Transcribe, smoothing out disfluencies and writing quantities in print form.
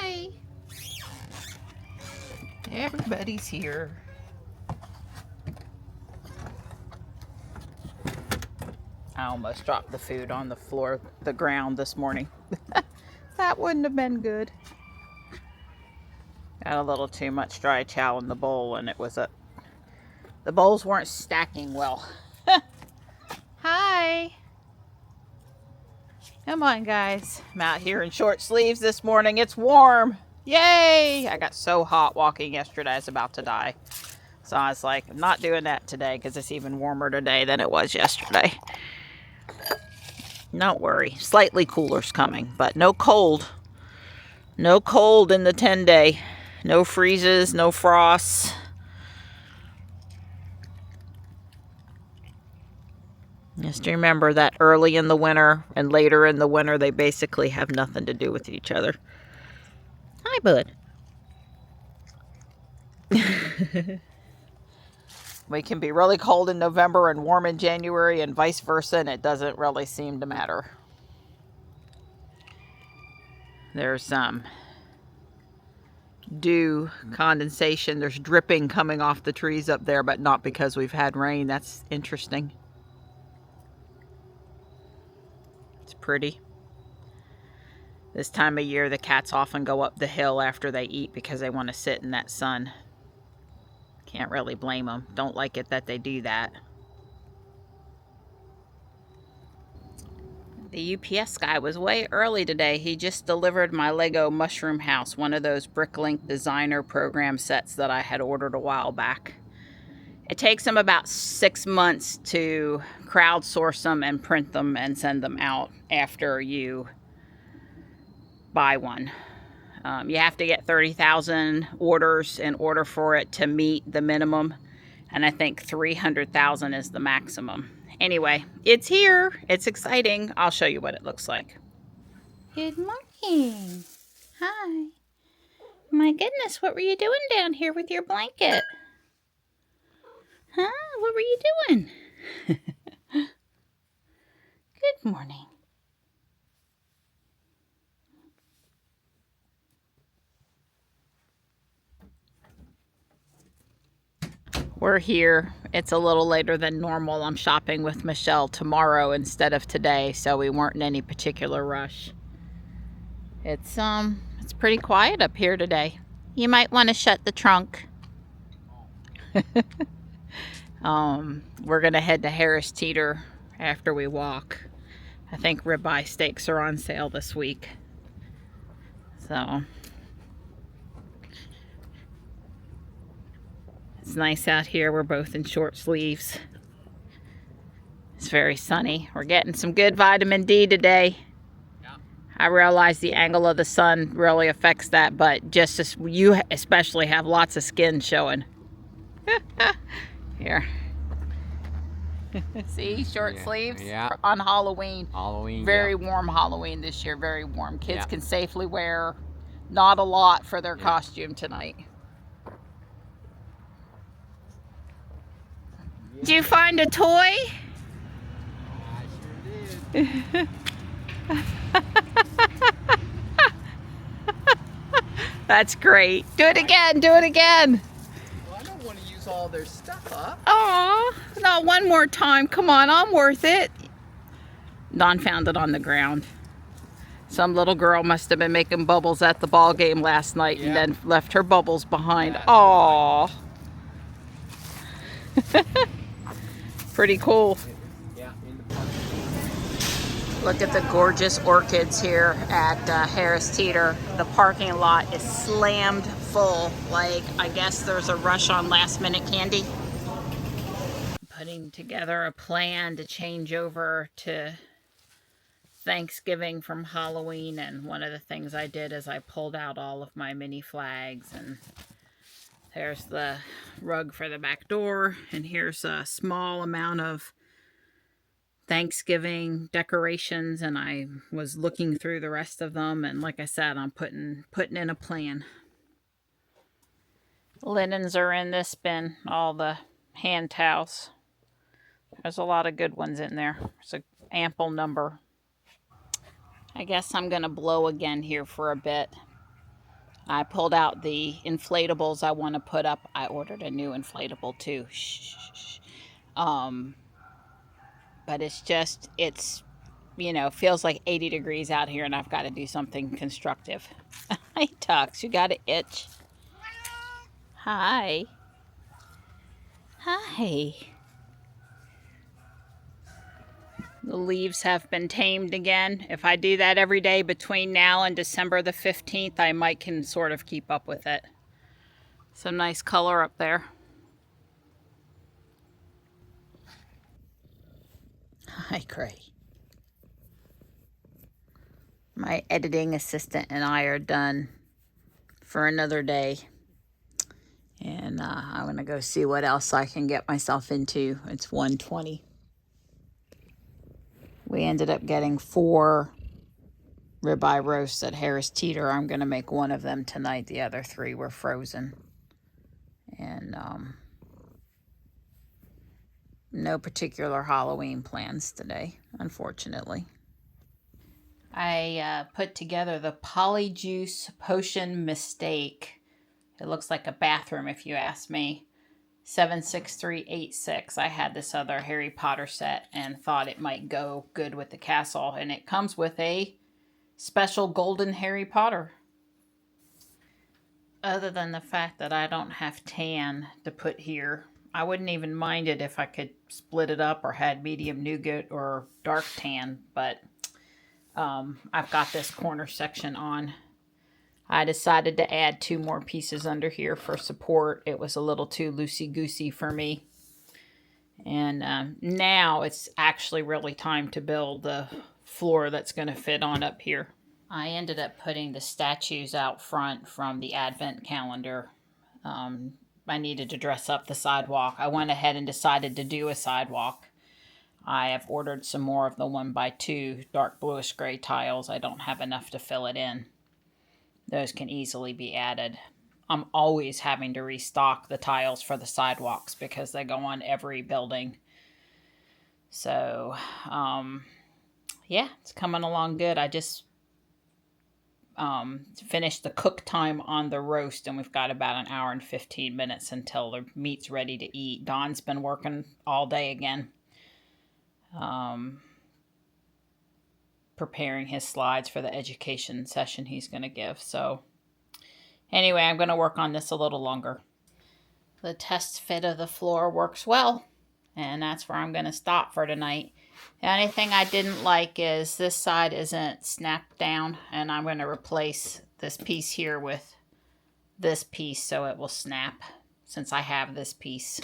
Hi. Everybody's here. I almost dropped the food on the floor, the ground this morning. That wouldn't have been good. Got a little too much dry chow in the bowl and the bowls weren't stacking well. Hi. Come on, guys. I'm out here in short sleeves this morning. It's warm. Yay! I got so hot walking yesterday, I was about to die. So I was like, I'm not doing that today because it's even warmer today than it was yesterday. Don't worry. Slightly cooler's coming, but no cold. No cold in the 10-day. No freezes, no frosts. Just remember that early in the winter and later in the winter, they basically have nothing to do with each other. Hi, bud. We can be really cold in November and warm in January and vice versa, and it doesn't really seem to matter. There's some dew condensation. There's dripping coming off the trees up there, but not because we've had rain. That's interesting. It's pretty. This time of year, the cats often go up the hill after they eat because they want to sit in that sun. Can't really blame them. Don't like it that they do that. The UPS guy was way early today. He just delivered my Lego mushroom house, one of those Bricklink designer program sets that I had ordered a while back. It takes them about 6 months to crowdsource them and print them and send them out after you buy one. You have to get 30,000 orders in order for it to meet the minimum. And I think 300,000 is the maximum. Anyway, it's here. It's exciting. I'll show you what it looks like. Good morning. Hi. My goodness, what were you doing down here with your blanket? Huh? What were you doing? Good morning. We're here. It's a little later than normal. I'm shopping with Michelle tomorrow instead of today, so we weren't in any particular rush. It's pretty quiet up here today. You might want to shut the trunk. We're gonna head to Harris Teeter after we walk. I think ribeye steaks are on sale this week. So it's nice out here. We're both in short sleeves. It's very sunny. We're getting some good vitamin D today. Yeah. I realize the angle of the sun really affects that, but just as you especially have lots of skin showing. Here. See, short sleeves on Halloween. Very warm Halloween this year, very warm. Kids can safely wear not a lot for their costume tonight. Did you find a toy? I sure did. That's great. Do it again, do it again. Well, I don't want to use all their stuff up. Oh, no, one more time. Come on, I'm worth it. Dawn found it on the ground. Some little girl must have been making bubbles at the ball game last night and then left her bubbles behind. Aww. Pretty cool. Look at the gorgeous orchids here at Harris Teeter. The parking lot is slammed full. Like, I guess there's a rush on last minute candy. Putting together a plan to change over to Thanksgiving from Halloween, and one of the things I did is I pulled out all of my mini flags, and there's the rug for the back door, and here's a small amount of Thanksgiving decorations, and I was looking through the rest of them, and like I said, I'm putting in a plan. Linens are in this bin, all the hand towels. There's a lot of good ones in there. There's an ample number. I guess I'm gonna blow again here for a bit. I pulled out the inflatables I want to put up. I ordered a new inflatable too. Shh, shh, shh. But it's feels like 80 degrees out here and I've got to do something constructive. Hi, Tux, you got an itch? Hi. Hi. The leaves have been tamed again. If I do that every day between now and December the 15th, I might can sort of keep up with it. Some nice color up there. Hi, Gray. My editing assistant and I are done for another day. And I'm going to go see what else I can get myself into. It's 1:20. We ended up getting 4 ribeye roasts at Harris Teeter. I'm going to make one of them tonight. The other 3 were frozen. And no particular Halloween plans today, unfortunately. I put together the Polyjuice Potion Mistake. It looks like a bathroom if you ask me. 76386. I had this other Harry Potter set and thought it might go good with the castle. And it comes with a special golden Harry Potter. Other than the fact that I don't have tan to put here, I wouldn't even mind it if I could split it up or had medium nougat or dark tan, but I've got this corner section on. I decided to add 2 more pieces under here for support. It was a little too loosey-goosey for me. And now it's actually really time to build the floor that's going to fit on up here. I ended up putting the statues out front from the Advent calendar. I needed to dress up the sidewalk. I went ahead and decided to do a sidewalk. I have ordered some more of the 1x2 dark bluish gray tiles. I don't have enough to fill it in. Those can easily be added. I'm always having to restock the tiles for the sidewalks because they go on every building. So, yeah, it's coming along good. I just finished the cook time on the roast, and we've got about an hour and 15 minutes until the meat's ready to eat. Don's been working all day again, preparing his slides for the education session he's going to give. So anyway, I'm going to work on this a little longer. The test fit of the floor works well, and that's where I'm going to stop for tonight. The only thing I didn't like is this side isn't snapped down, and I'm going to replace this piece here with this piece so it will snap since I have this piece.